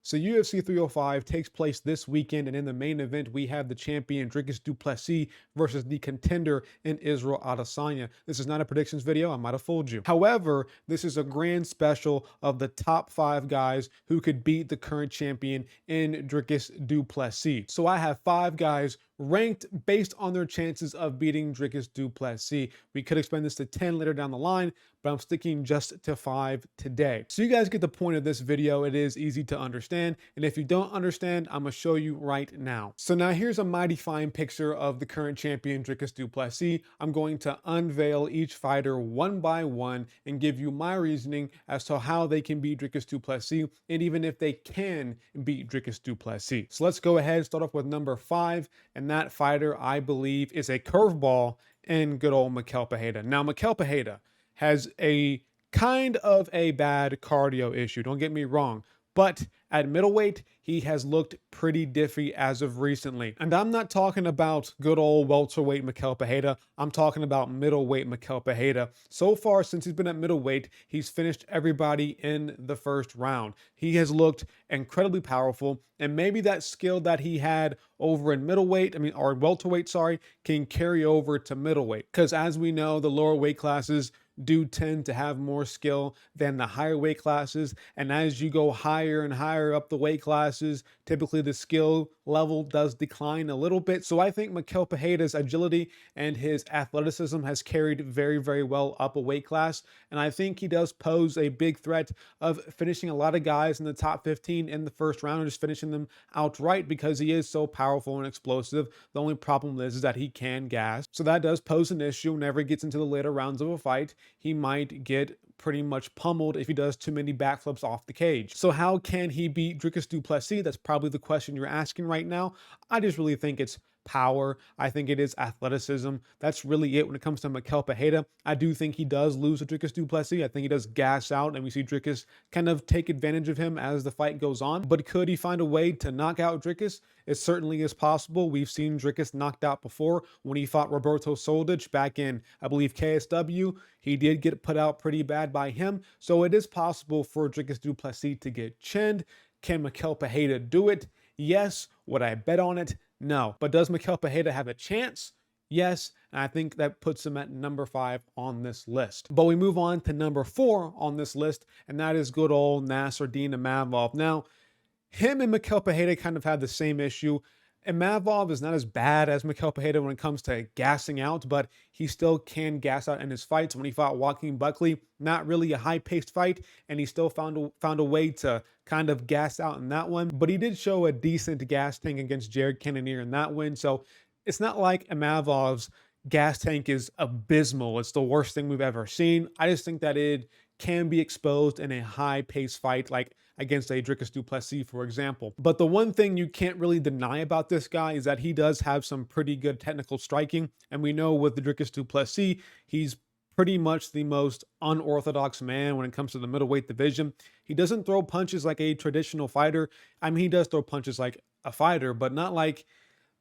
So UFC 305 takes place this weekend, and in the main event, we have the champion Dricus Du Plessis versus the contender in Israel Adesanya. This is not a predictions video. I might have fooled you. However, this is a grand special of the top 5 guys who could beat the current champion in Dricus Du Plessis. So I have 5 guys ranked based on their chances of beating Dricus Du Plessis. We could expand this to 10 later down the line, but I'm sticking just to 5 today. So you guys get the point of this video. It is easy to understand, and if you don't understand, I'm gonna show you right now. So now here's a mighty fine picture of the current champion Dricus Du Plessis. I'm going to unveil each fighter one by one and give you my reasoning as to how they can beat Dricus Du Plessis, and even if they can beat Dricus Du Plessis. So let's go ahead and start off with number 5, and that fighter, I believe, is a curveball in good old Mikel Pereira. Now, Mikel Pereira has a kind of a bad cardio issue, don't get me wrong, but at middleweight, he has looked pretty diffy as of recently. And I'm not talking about good old welterweight Mikel Pereira. I'm talking about middleweight Mikel Pereira. So far, since he's been at middleweight, he's finished everybody in the first round. He has looked incredibly powerful, and maybe that skill that he had over in middleweight, or welterweight, sorry, can carry over to middleweight. Because as we know, the lower weight classes do tend to have more skill than the higher weight classes. And as you go higher and higher up the weight classes, typically the skill level does decline a little bit. So I think Mikel Pereira's agility and his athleticism has carried very, very well up a weight class. And I think he does pose a big threat of finishing a lot of guys in the top 15 in the first round, or just finishing them outright, because he is so powerful and explosive. The only problem is that he can gas. So that does pose an issue whenever he gets into the later rounds of a fight. He might get pretty much pummeled if he does too many backflips off the cage. So how can he beat Dricus Du Plessis? That's probably the question you're asking right now. I just really think it's power. I think it is athleticism. That's really it when it comes to Mikel Pereira. I do think he does lose to Dricus Du Plessis. I think he does gas out, and we see Dricus kind of take advantage of him as the fight goes on. But could he find a way to knock out Dricus? It certainly is possible. We've seen Dricus knocked out before when he fought Roberto Soldic back in, I believe, KSW. He did get put out pretty bad by him. So it is possible for Dricus Du Plessis to get chinned. Can Mikel Pereira do it? Yes. Would I bet on it? No. But does Mikel Pereira have a chance? Yes, and I think that puts him at number 5 on this list. But we move on to number 4 on this list, and that is good old Nasruddin Imavov. Now, him and Mikel Pereira kind of had the same issue. Imavov is not as bad as Mikel Pereira when it comes to gassing out, but he still can gas out in his fights. When he fought Joaquin Buckley, not really a high-paced fight, and he still found a way to kind of gas out in that one. But he did show a decent gas tank against Jared Cannonier in that win, so it's not like Imavov's gas tank is abysmal. It's the worst thing we've ever seen. I just think that it can be exposed in a high-paced fight like against a Dricus Du Plessis, for example. But the one thing you can't really deny about this guy is that he does have some pretty good technical striking. And we know with the Dricus Du Plessis, he's pretty much the most unorthodox man when it comes to the middleweight division. He doesn't throw punches like a traditional fighter. I mean, he does throw punches like a fighter, but not like,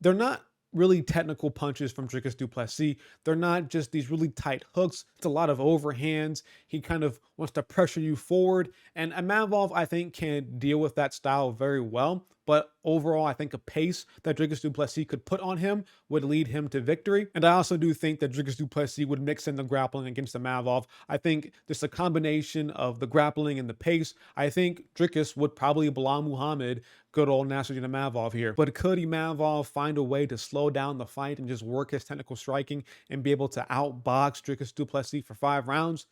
they're not really technical punches from Dricus Du Plessis. They're not just these really tight hooks. It's a lot of overhands. He kind of wants to pressure you forward. And Imavov, I think, can deal with that style very well. But overall, I think a pace that Dricus Du Plessis could put on him would lead him to victory. And I also do think that Dricus Du Plessis would mix in the grappling against Imavov. I think just a combination of the grappling and the pace, I think Dricus would probably Bilal Muhammad good old Nasruddin Imavov here. But could Imavov find a way to slow down the fight and just work his technical striking and be able to outbox Dricus Du Plessis for 5 rounds?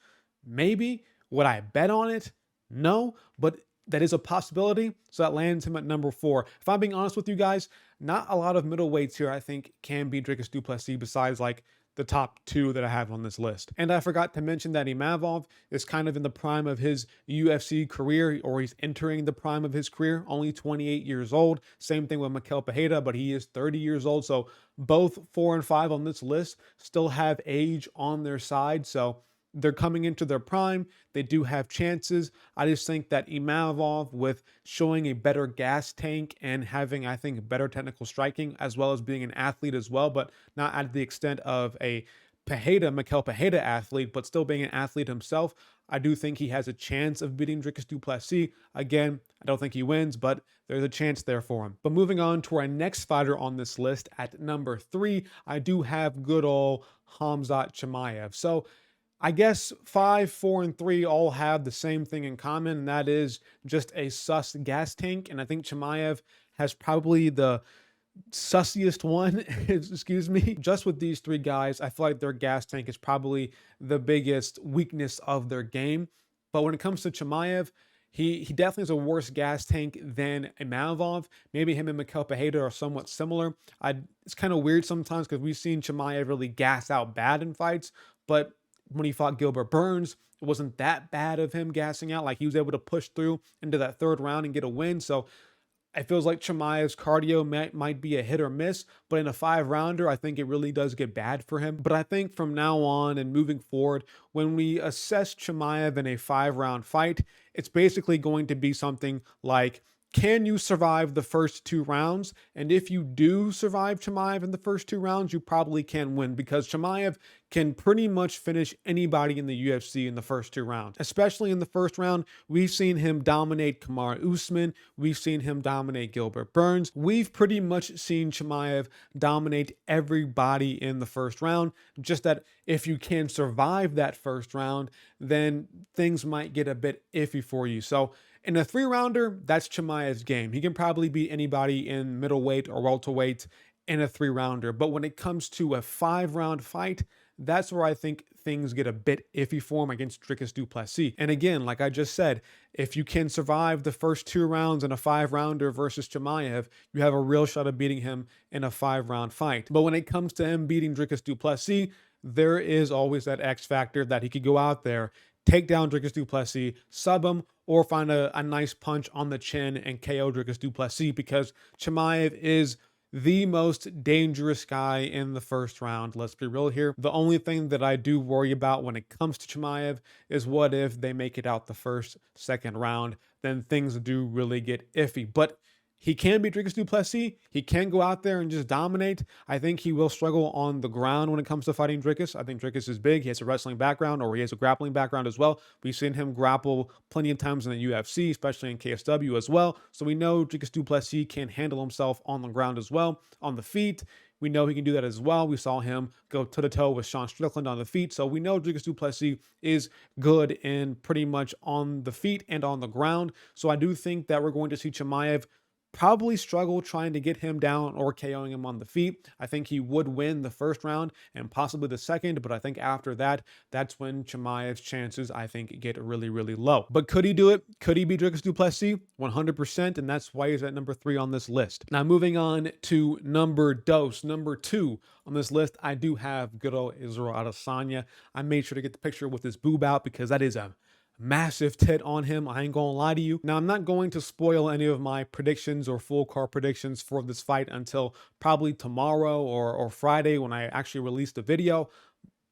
Maybe. Would I bet on it? No, but that is a possibility, so that lands him at number 4. If I'm being honest with you guys, not a lot of middleweights here I think can beat Dricus Du Plessis besides like the top 2 that I have on this list. And I forgot to mention that Imavov is kind of in the prime of his UFC career, or he's entering the prime of his career, only 28 years old. Same thing with Mikel Pereira, but he is 30 years old. So both 4 and 5 on this list still have age on their side. So they're coming into their prime. They do have chances. I just think that Imavov, with showing a better gas tank and having, I think, better technical striking, as well as being an athlete as well, but not at the extent of a Mikel Pereira athlete, but still being an athlete himself, I do think he has a chance of beating Dricus Du Plessis. Again, I don't think he wins, but there's a chance there for him. But moving on to our next fighter on this list at number 3, I do have good old Khamzat Chimaev. So I guess 5, 4, and 3 all have the same thing in common, and that is just a sus gas tank. And I think Chimaev has probably the sussiest one, excuse me. Just with these 3 guys, I feel like their gas tank is probably the biggest weakness of their game. But when it comes to Chimaev, he definitely has a worse gas tank than a Manavov. Maybe him and Mikhail Pereira are somewhat similar. It's kind of weird sometimes because we've seen Chimaev really gas out bad in fights, but when he fought Gilbert Burns, it wasn't that bad of him gassing out. Like, he was able to push through into that 3rd round and get a win. So it feels like Chimaev's cardio might be a hit or miss, but in a 5-rounder, I think it really does get bad for him. But I think from now on and moving forward, when we assess Chimaev in a 5-round fight, it's basically going to be something like, can you survive the first 2 rounds? And if you do survive Chimaev in the first 2 rounds, you probably can win, because Chimaev can pretty much finish anybody in the UFC in the first 2 rounds. Especially in the first round, we've seen him dominate Kamaru Usman. We've seen him dominate Gilbert Burns. We've pretty much seen Chimaev dominate everybody in the first round. Just that if you can survive that first round, then things might get a bit iffy for you. So in a 3-rounder, that's Chimaev's game. He can probably beat anybody in middleweight or welterweight in a 3-rounder. But when it comes to a 5-round fight, that's where I think things get a bit iffy for him against Dricus Du Plessis. And again, like I just said, if you can survive the first 2 rounds in a 5-rounder versus Chimaev, you have a real shot of beating him in a 5-round fight. But when it comes to him beating Dricus Du Plessis, there is always that X factor that he could go out there, take down Dricus Du Plessis, sub him, or find a nice punch on the chin and KO Dricus Du Plessis, because Chimaev is the most dangerous guy in the first round. Let's be real here. The only thing that I do worry about when it comes to Chimaev is what if they make it out the first, 2nd round, then things do really get iffy. But he can beat Dricus Du Plessis. He can go out there and just dominate. I think he will struggle on the ground when it comes to fighting Dricus. I think Dricus is big. He has a wrestling background, or he has a grappling background as well. We've seen him grapple plenty of times in the UFC, especially in KSW as well. So we know Dricus Du Plessis can handle himself on the ground as well. On the feet, we know he can do that as well. We saw him go toe-to-toe with Sean Strickland on the feet. So we know Dricus Du Plessis is good in pretty much on the feet and on the ground. So I do think that we're going to see Chimaev probably struggle trying to get him down or KOing him on the feet. I think he would win the first round and possibly the second, but I think after that, that's when Chimaev's chances, I think, get really, really low. But could he do it? Could he beat Dricus Du Plessis? 100%, and that's why he's at number 3 on this list. Now, moving on to number 2 on this list, I do have good old Israel Adesanya. I made sure to get the picture with his boob out because that is a massive tit on him. I ain't gonna lie to you. Now, I'm not going to spoil any of my predictions or full card predictions for this fight until probably tomorrow or Friday when I actually release the video,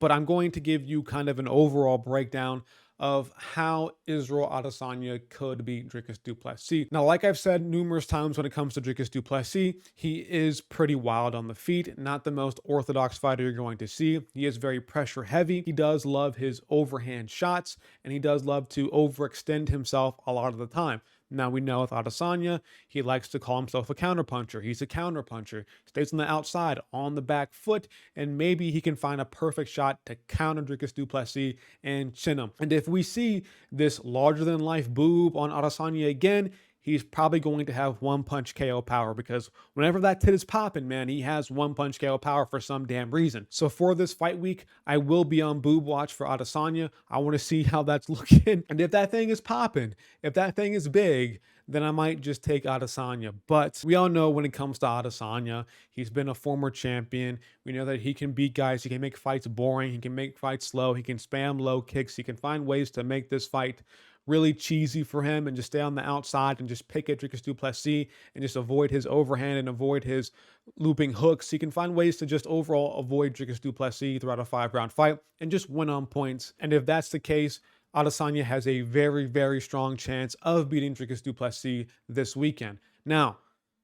but I'm going to give you kind of an overall breakdown of how Israel Adesanya could beat Dricus Du Plessis. Now, like I've said numerous times when it comes to Dricus Du Plessis, he is pretty wild on the feet, not the most orthodox fighter you're going to see. He is very pressure heavy. He does love his overhand shots, and he does love to overextend himself a lot of the time. Now, we know with Adesanya, he likes to call himself a counterpuncher. He's a counterpuncher. Stays on the outside, on the back foot, and maybe he can find a perfect shot to counter Dricus Du Plessis and chin him. And if we see this larger-than-life boob on Adesanya again, he's probably going to have 1-punch KO power, because whenever that tit is popping, man, he has 1-punch KO power for some damn reason. So for this fight week, I will be on boob watch for Adesanya. I want to see how that's looking. And if that thing is popping, if that thing is big, then I might just take Adesanya. But we all know when it comes to Adesanya, he's been a former champion. We know that he can beat guys. He can make fights boring. He can make fights slow. He can spam low kicks. He can find ways to make this fight really cheesy for him and just stay on the outside and just pick at Dricus Du Plessis and just avoid his overhand and avoid his looping hooks. He can find ways to just overall avoid Dricus Du Plessis throughout a 5-round fight and just win on points. And if that's the case, Adesanya has a very, very strong chance of beating Dricus Du Plessis this weekend. Now,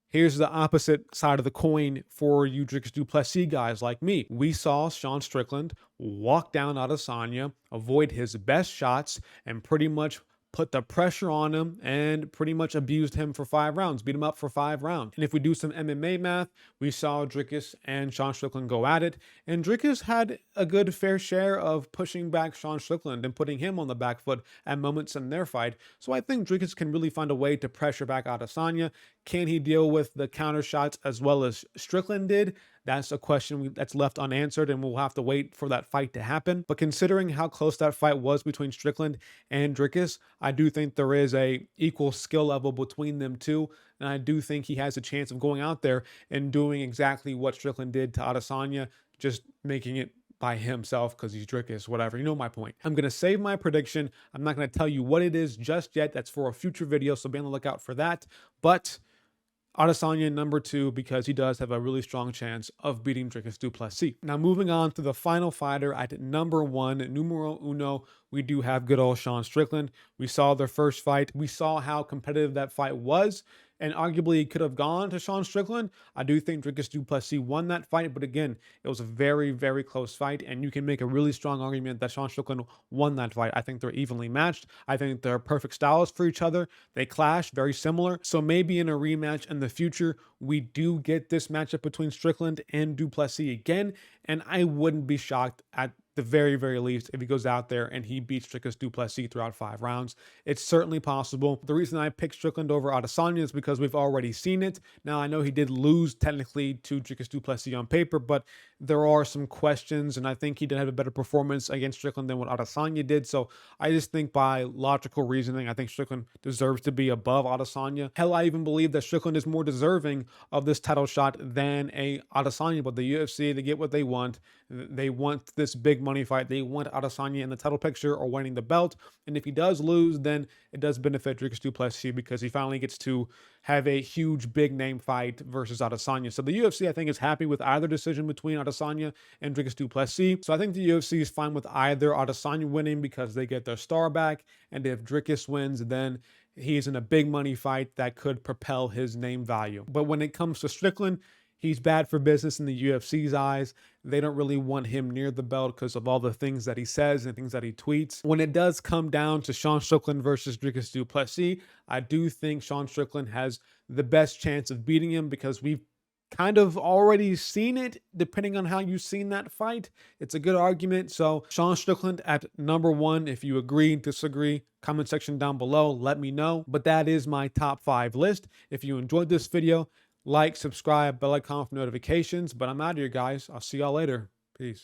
here's the opposite side of the coin for you Dricus Du Plessis guys like me. We saw Sean Strickland walk down Adesanya, avoid his best shots, and pretty much put the pressure on him and pretty much abused him for 5 rounds, beat him up for 5 rounds. And if we do some MMA math, we saw Dricus and Sean Strickland go at it, and Dricus had a good fair share of pushing back Sean Strickland and putting him on the back foot at moments in their fight. So I think Dricus can really find a way to pressure back Adesanya. Can he deal with the counter shots as well as Strickland did? That's a question that's left unanswered, and we'll have to wait for that fight to happen. But considering how close that fight was between Strickland and Dricus, I do think there is a equal skill level between them two, and I do think he has a chance of going out there and doing exactly what Strickland did to Adesanya, just making it by himself because he's Dricus, whatever. You know my point. I'm going to save my prediction. I'm not going to tell you what it is just yet. That's for a future video, so be on the lookout for that. But Adesanya number 2, because he does have a really strong chance of beating Dricus Du Plessis. Now moving on to the final fighter at number 1, numero uno, we do have good old Sean Strickland. We saw their first fight. We saw how competitive that fight was, and arguably it could have gone to Sean Strickland. I do think Dricus Du Plessis won that fight, but again, it was a very, very close fight, and you can make a really strong argument that Sean Strickland won that fight. I think they're evenly matched. I think they're perfect styles for each other. They clash, very similar. So maybe in a rematch in the future, we do get this matchup between Strickland and Du Plessis again, and I wouldn't be shocked at the very, very least if he goes out there and he beats Dricus Du Plessis throughout 5 rounds. It's certainly possible. The reason I picked Strickland over Adesanya is because we've already seen it. Now, I know he did lose technically to Dricus Du Plessis on paper, but there are some questions, and I think he did have a better performance against Strickland than what Adesanya did. So I just think by logical reasoning, I think Strickland deserves to be above Adesanya. Hell, I even believe that Strickland is more deserving of this title shot than a Adesanya, but the UFC, they get what they want. They want this big money fight. They want Adesanya in the title picture or winning the belt. And if he does lose, then it does benefit Dricus Du Plessis because he finally gets to have a huge big name fight versus Adesanya. So the UFC, I think, is happy with either decision between Adesanya and Dricus Du Plessis. So I think the UFC is fine with either Adesanya winning because they get their star back. And if Dricus wins, then he's in a big money fight that could propel his name value. But when it comes to Strickland, he's bad for business in the UFC's eyes. They don't really want him near the belt because of all the things that he says and things that he tweets. When it does come down to Sean Strickland versus Dricus Du Plessis, I do think Sean Strickland has the best chance of beating him because we've kind of already seen it, depending on how you've seen that fight. It's a good argument. So Sean Strickland at number 1. If you agree, disagree, comment section down below, let me know. But that is my top 5 list. If you enjoyed this video, like, subscribe, bell icon for notifications. But I'm out of here, guys. I'll see y'all later. Peace.